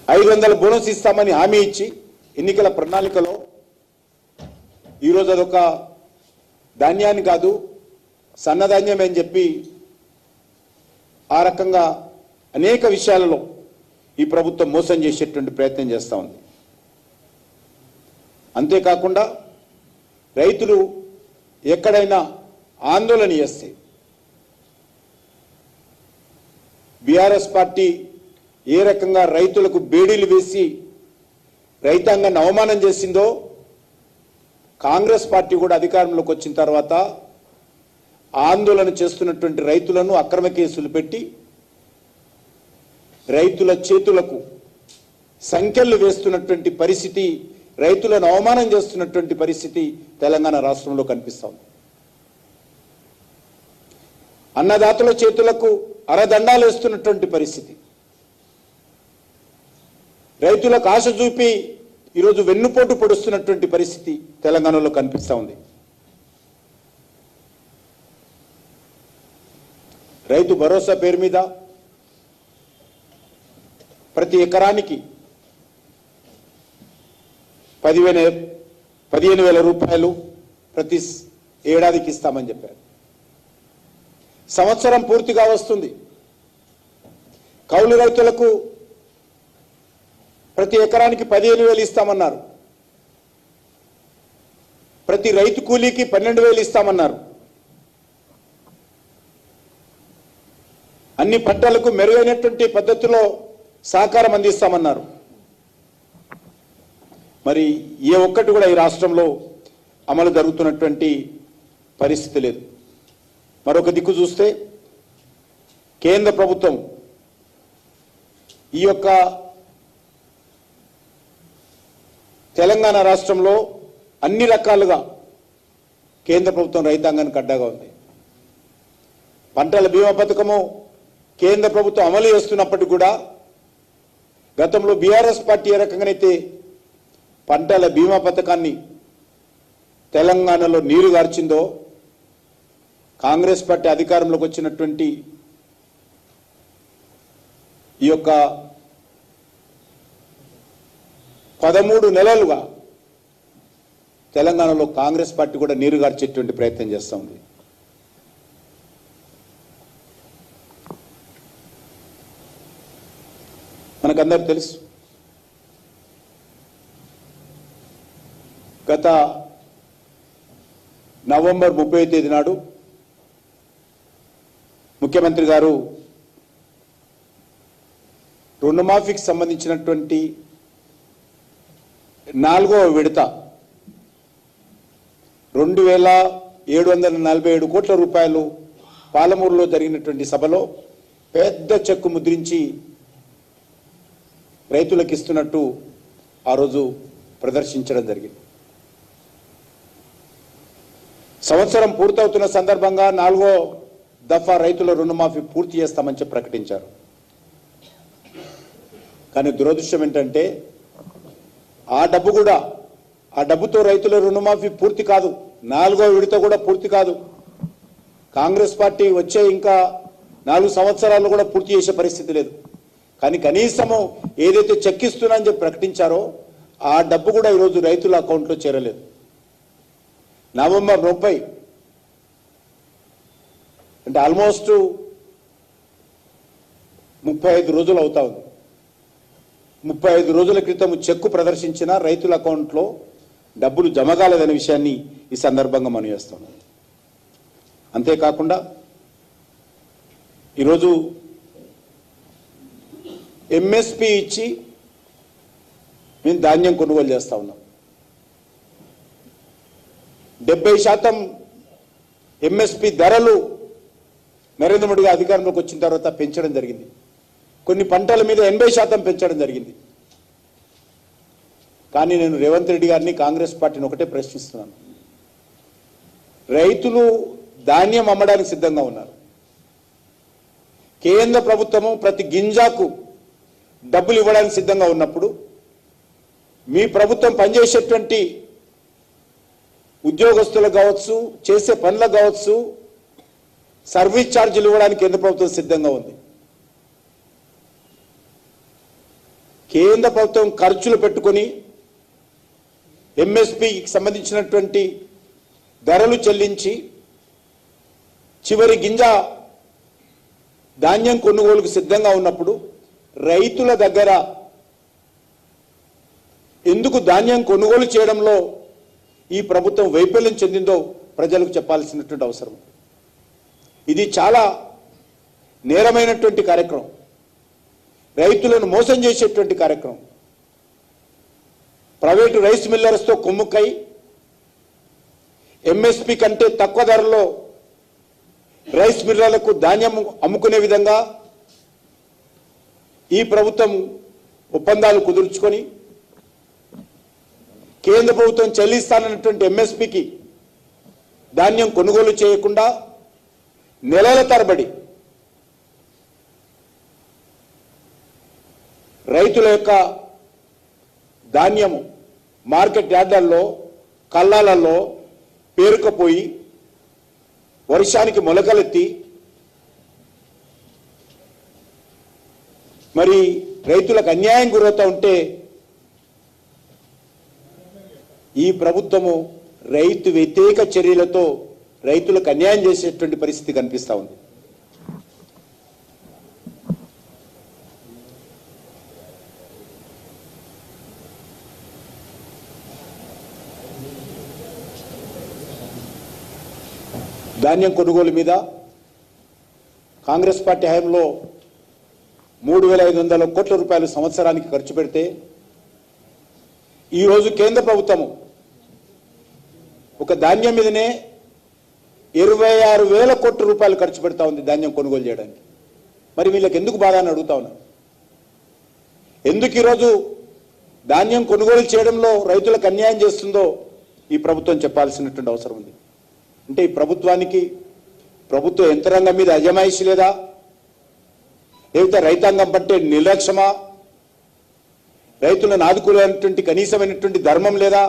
500 bonus ఇస్తామని హామీ ఇచ్చి ఎన్నికల ప్రణాళికలో ఈరోజు అదొక ధాన్యాన్ని కాదు సన్నధాన్యమే అని చెప్పి ఆ రకంగా అనేక విషయాలలో ఈ ప్రభుత్వం మోసం చేసేటువంటి ప్రయత్నం చేస్తూ ఉంది. అంతేకాకుండా రైతులు ఎక్కడైనా ఆందోళన చేస్తే బీఆర్ఎస్ పార్టీ ఏ రకంగా రైతులకు బేడీలు వేసి రైతాంగాన్ని అవమానం చేసిందో కాంగ్రెస్ పార్టీ కూడా అధికారంలోకి వచ్చిన తర్వాత ఆందోళన చేస్తున్నటువంటి రైతులను అక్రమ కేసులు పెట్టి రైతుల చేతులకు సంఖ్యలు వేస్తున్నటువంటి పరిస్థితి, రైతులను అవమానం చేస్తున్నటువంటి పరిస్థితి తెలంగాణ రాష్ట్రంలో కనిపిస్తోంది. అన్నదాతల చేతులకు అరదండాలు వేస్తున్నటువంటి పరిస్థితి, రైతులకు ఆశ చూపి ఈరోజు వెన్నుపోటు పొడుస్తున్నటువంటి పరిస్థితి తెలంగాణలో కనిపిస్తూ ఉంది. రైతు భరోసా పేరు మీద ప్రతి ఎకరానికి 15,000 రూపాయలు ప్రతి ఏడాదికి ఇస్తామని చెప్పారు. సంవత్సరం పూర్తిగా వస్తుంది. కౌలు రైతులకు ప్రతి ఎకరానికి 15,000 ఇస్తామన్నారు. ప్రతి రైతు కూలీకి 12,000 ఇస్తామన్నారు. అన్ని పంటలకు మెరుగైనటువంటి పద్ధతిలో సహకారం అందిస్తామన్నారు. మరి ఏ ఒక్కటి కూడా ఈ రాష్ట్రంలో అమలు జరుగుతున్నటువంటి పరిస్థితి లేదు. మరొక దిక్కు చూస్తే కేంద్ర ప్రభుత్వం ఈ యొక్క తెలంగాణ రాష్ట్రంలో అన్ని రకాలుగా కేంద్ర ప్రభుత్వం రైతాంగానికి అడ్డాగా ఉంది. పంటల బీమా పథకము కేంద్ర ప్రభుత్వం అమలు చేస్తున్నప్పటికీ కూడా గతంలో బీఆర్ఎస్ పార్టీ ఏ రకంగానైతే పంటల బీమా పథకాన్ని తెలంగాణలో నీరు గార్చిందో కాంగ్రెస్ పార్టీ అధికారంలోకి వచ్చినటువంటి ఈ యొక్క 13 నెలలుగా తెలంగాణలో కాంగ్రెస్ పార్టీ కూడా నీరు గార్చేటువంటి ప్రయత్నం చేస్తూ ఉంది. మనకందరూ తెలుసు, గత నవంబర్ 30వ తేదీ నాడు ముఖ్యమంత్రి గారు రుణమాఫీకి సంబంధించినటువంటి 4వ విడత 2,747 కోట్ల రూపాయలు పాలమూరులో జరిగినటువంటి సభలో పెద్ద చెక్కు ముద్రించి రైతులకు ఇస్తున్నట్టు ఆ రోజు ప్రదర్శించడం జరిగింది. సంవత్సరం పూర్తవుతున్న సందర్భంగా 4వ దఫా రైతుల రుణమాఫీ పూర్తి చేస్తామని చెప్పి ప్రకటించారు. కానీ దురదృష్టం ఏంటంటే ఆ డబ్బుతో రైతుల రుణమాఫీ పూర్తి కాదు, 4వ విడత కూడా పూర్తి కాదు. కాంగ్రెస్ పార్టీ వచ్చే ఇంకా 4 సంవత్సరాలు కూడా పూర్తి చేసే పరిస్థితి లేదు. కానీ కనీసము ఏదైతే చెక్కిస్తున్నానని చెప్పి ప్రకటించారో ఆ డబ్బు కూడా ఈరోజు రైతుల అకౌంట్లో చేరలేదు. నవంబర్ 30 అంటే ఆల్మోస్ట్ 35 రోజులు అవుతా ఉంది. 35 రోజుల క్రితం చెక్కు ప్రదర్శించిన రైతుల అకౌంట్లో డబ్బులు జమ కాలేదనే విషయాన్ని ఈ సందర్భంగా మనం చేస్తాం. అంతేకాకుండా ఈరోజు ఎంఎస్పి ఇచ్చి మేము ధాన్యం కొనుగోలు చేస్తా ఉన్నాం. 70% ఎంఎస్పి ధరలు నరేంద్ర మోడీ అధికారంలోకి వచ్చిన తర్వాత పెంచడం జరిగింది. కొన్ని పంటల మీద 80% పెంచడం జరిగింది. కానీ నేను రేవంత్ రెడ్డి గారిని కాంగ్రెస్ పార్టీని ఒకటే ప్రశ్నిస్తున్నాను, రైతులు ధాన్యం అమ్మడానికి సిద్ధంగా ఉన్నారు. కేంద్ర ప్రభుత్వము ప్రతి గింజకు డబ్బులు ఇవ్వడానికి సిద్ధంగా ఉన్నప్పుడు మీ ప్రభుత్వం పనిచేసేటువంటి ఉద్యోగస్తులకు కావచ్చు, చేసే పనులకు కావచ్చు, సర్వీస్ ఛార్జీలు ఇవ్వడానికి కేంద్ర ప్రభుత్వం సిద్ధంగా ఉంది. కేంద్ర ప్రభుత్వం ఖర్చులు పెట్టుకొని ఎంఎస్పీకి సంబంధించినటువంటి ధరలు చెల్లించి చివరి గింజ ధాన్యం కొనుగోలుకు సిద్ధంగా ఉన్నప్పుడు రైతుల దగ్గర ఎందుకు ధాన్యం కొనుగోలు చేయడంలో ఈ ప్రభుత్వం వైఫల్యం చెందిందో ప్రజలకు చెప్పాల్సినటువంటి అవసరం. ఇది చాలా నేరమైనటువంటి కార్యక్రమం, రైతులను మోసం చేసేటువంటి కార్యక్రమం. ప్రైవేటు రైస్ మిల్లర్స్తో కుమ్ముక్కై ఎంఎస్పీ కంటే తక్కువ ధరలో రైస్ మిల్లర్లకు ధాన్యం అమ్ముకునే విధంగా ఈ ప్రభుత్వం ఒప్పందాలు కుదుర్చుకొని కేంద్ర ప్రభుత్వం చెల్లిస్తానన్నటువంటి ఎంఎస్పీకి ధాన్యం కొనుగోలు చేయకుండా నెలల తరబడి రైతుల యొక్క ధాన్యము మార్కెట్ యార్డుల్లో కల్లాలలో పేరుకుపోయి వర్షానికి మొలకలెత్తి మరి రైతులకు అన్యాయం గురవుతూ ఉంటే ఈ ప్రభుత్వము రైతు వ్యతిరేక చర్యలతో రైతులకు అన్యాయం చేసేటువంటి పరిస్థితి కనిపిస్తూ ఉంది. ధాన్యం కొనుగోలు మీద కాంగ్రెస్ పార్టీ హయాంలో 3,500 కోట్ల రూపాయలు సంవత్సరానికి ఖర్చు పెడితే ఈరోజు కేంద్ర ప్రభుత్వము ఒక ధాన్యం మీదనే 26,000 కోట్ల రూపాయలు ఖర్చు పెడతా ఉంది ధాన్యం కొనుగోలు చేయడానికి. మరి వీళ్ళకి ఎందుకు బాధ అని అడుగుతా ఉన్నా. ఎందుకు ఈరోజు ధాన్యం కొనుగోలు చేయడంలో రైతులకు అన్యాయం చేస్తుందో ఈ ప్రభుత్వం చెప్పాల్సినటువంటి అవసరం ఉంది. అంటే ఈ ప్రభుత్వానికి ప్రభుత్వ యంత్రాంగం మీద అజమాయిషి లేదా, లేకపోతే రైతాంగం పట్టే నిర్లక్ష్యమా, రైతులను ఆదుకునేటువంటి కనీసమైనటువంటి ధర్మం లేదా?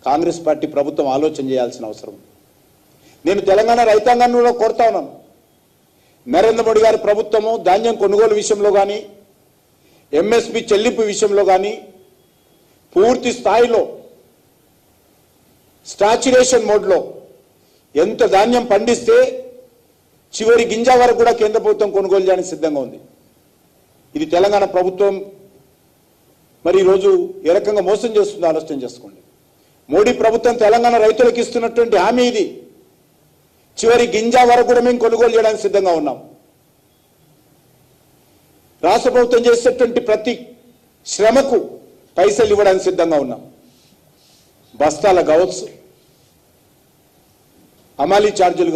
కాంగ్రెస్ పార్టీ ప్రభుత్వం ఆలోచన చేయాల్సిన అవసరం. నేను తెలంగాణ రైతాంగాన్ని కూడా కోరుతా ఉన్నాను. నరేంద్ర మోడీ గారి ప్రభుత్వము ధాన్యం కొనుగోలు విషయంలో కానీ ఎంఎస్పీ చెల్లింపు విషయంలో కానీ పూర్తి స్థాయిలో స్టాచ్యురేషన్ మోడ్లో ఎంత ధాన్యం పండిస్తే చివరి గింజ వరకు కూడా కేంద్ర ప్రభుత్వం కొనుగోలు చేయడానికి సిద్ధంగా ఉంది. ఇది తెలంగాణ ప్రభుత్వం మరి ఈరోజు ఏ రకంగా మోసం చేస్తుందో ఆలోచన చేసుకోండి. మోడీ ప్రభుత్వం తెలంగాణ రైతులకు ఇస్తున్నటువంటి హామీ ఇది. చివరి గింజ వరకు కూడా మేము కొనుగోలు చేయడానికి సిద్ధంగా ఉన్నాం. రాష్ట్ర ప్రభుత్వం చేసేటువంటి ప్రతి శ్రమకు పైసలు ఇవ్వడానికి సిద్ధంగా ఉన్నాం. బస్తాల గౌట్స్, అమాలీ ఛార్జీలు